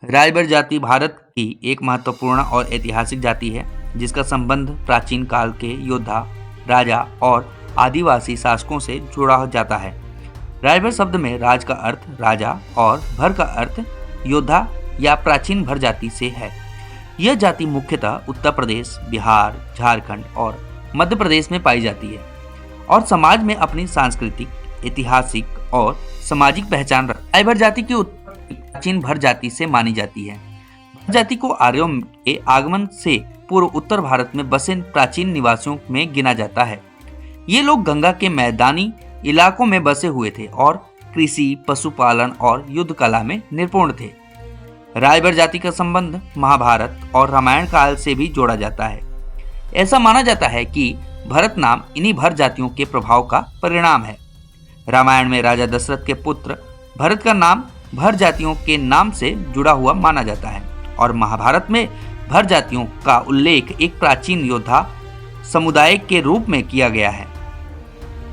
राजभर जाति भारत की एक महत्वपूर्ण और ऐतिहासिक जाति है जिसका संबंध प्राचीन काल के योद्धा, राजा और आदिवासी शासकों से जुड़ा जाता है। राजभर शब्द में राज का अर्थ राजा और भर का अर्थ योद्धा या प्राचीन भर जाति से है। यह जाति मुख्यतः उत्तर प्रदेश, बिहार, झारखंड और मध्य प्रदेश में पाई जाती है और समाज में अपनी सांस्कृतिक, ऐतिहासिक और सामाजिक पहचान राजभर जाति की प्राचीन भर जाति से मानी जाती है। भर जाति को आर्यों के आगमन से पूर्व उत्तर भारत में बसे प्राचीन निवासियों में गिना जाता है। ये लोग गंगा के मैदानी इलाकों में बसे हुए थे और कृषि, पशुपालन और युद्ध कला में निपुण थे। राजभर जाति का संबंध महाभारत और रामायण काल से भी जोड़ा जाता है। ऐसा माना जाता है कि भरत नाम इन्हीं भर जातियों के प्रभाव का परिणाम है। रामायण में राजा दशरथ के पुत्र भरत का नाम भर जातियों के नाम से जुड़ा हुआ माना जाता है और महाभारत में भर जातियों का उल्लेख एक प्राचीन योद्धा समुदाय के रूप में किया गया है।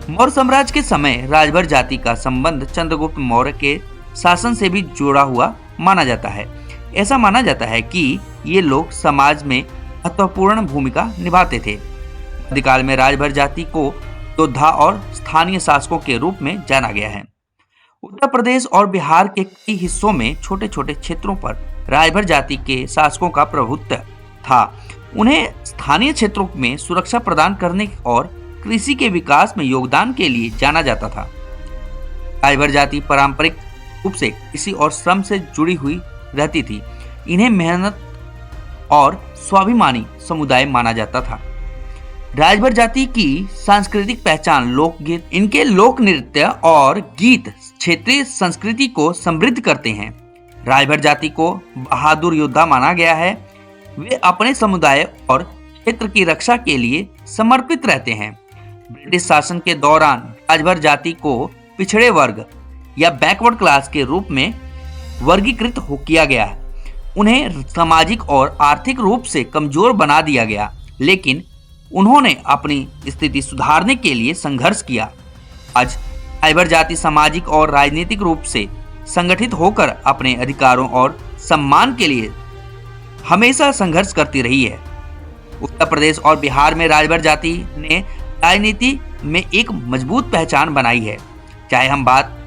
मौर्य साम्राज्य के समय राजभर जाति का संबंध चंद्रगुप्त मौर्य के शासन से भी जुड़ा हुआ माना जाता है। ऐसा माना जाता है कि ये लोग समाज में महत्वपूर्ण भूमिका निभाते थे। मध्यकाल में राजभर जाति को योद्धा और स्थानीय शासकों के रूप में जाना गया है। उत्तर प्रदेश और बिहार के कई हिस्सों में छोटे छोटे क्षेत्रों पर राजभर जाति के शासकों का प्रभुत्व था। उन्हें स्थानीय क्षेत्रों में सुरक्षा प्रदान करने और कृषि के विकास में योगदान के लिए जाना जाता था। राजभर जाति पारंपरिक रूप से कृषि और श्रम से जुड़ी हुई रहती थी। इन्हें मेहनत और स्वाभिमानी समुदाय माना जाता था। राजभर जाति की सांस्कृतिक पहचान लोकगीत, इनके लोक नृत्य और गीत क्षेत्रीय संस्कृति को समृद्ध करते हैं। राजभर जाति को बहादुर योद्धा माना गया है। वे अपने समुदाय और क्षेत्र की रक्षा के लिए समर्पित रहते हैं। ब्रिटिश शासन के दौरान राजभर जाति को पिछड़े वर्ग या बैकवर्ड क्लास के रूप में वर्गीकृत किया गया। उन्हें सामाजिक और आर्थिक रूप से कमजोर बना दिया गया, लेकिन उन्होंने अपनी स्थिति सुधारने के लिए संघर्ष किया। आज राजभर जाति सामाजिक और राजनीतिक रूप से संगठित होकर अपने अधिकारों और सम्मान के लिए हमेशा संघर्ष करती रही है। उत्तर प्रदेश और बिहार में राजभर जाति ने राजनीति में एक मजबूत पहचान बनाई है। चाहे हम बात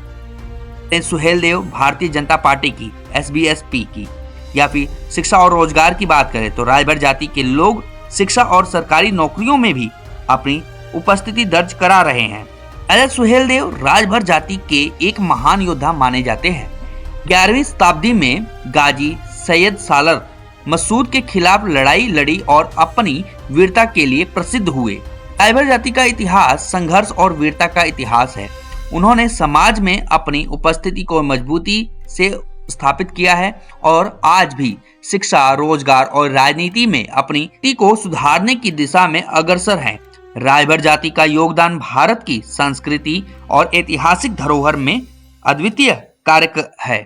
करें सुहेलदेव भारतीय जनता पार्टी की, SBSP की, या फिर शिक्षा और रोजगार की बात करें तो राजभर जाति के लोग शिक्षा और सरकारी नौकरियों में भी अपनी उपस्थिति दर्ज करा रहे हैं। राजा सुहेलदेव राजभर जाति के एक महान योद्धा माने जाते हैं। 11वीं शताब्दी में गाजी सैयद सालर मसूद के खिलाफ लड़ाई लड़ी और अपनी वीरता के लिए प्रसिद्ध हुए। राजभर जाति का इतिहास संघर्ष और वीरता का इतिहास है। उन्होंने समाज में अपनी उपस्थिति को मजबूती से स्थापित किया है और आज भी शिक्षा, रोजगार और राजनीति में अपनी स्थिति को सुधारने की दिशा में अग्रसर हैं। राजभर जाति का योगदान भारत की संस्कृति और ऐतिहासिक धरोहर में अद्वितीय कारक है।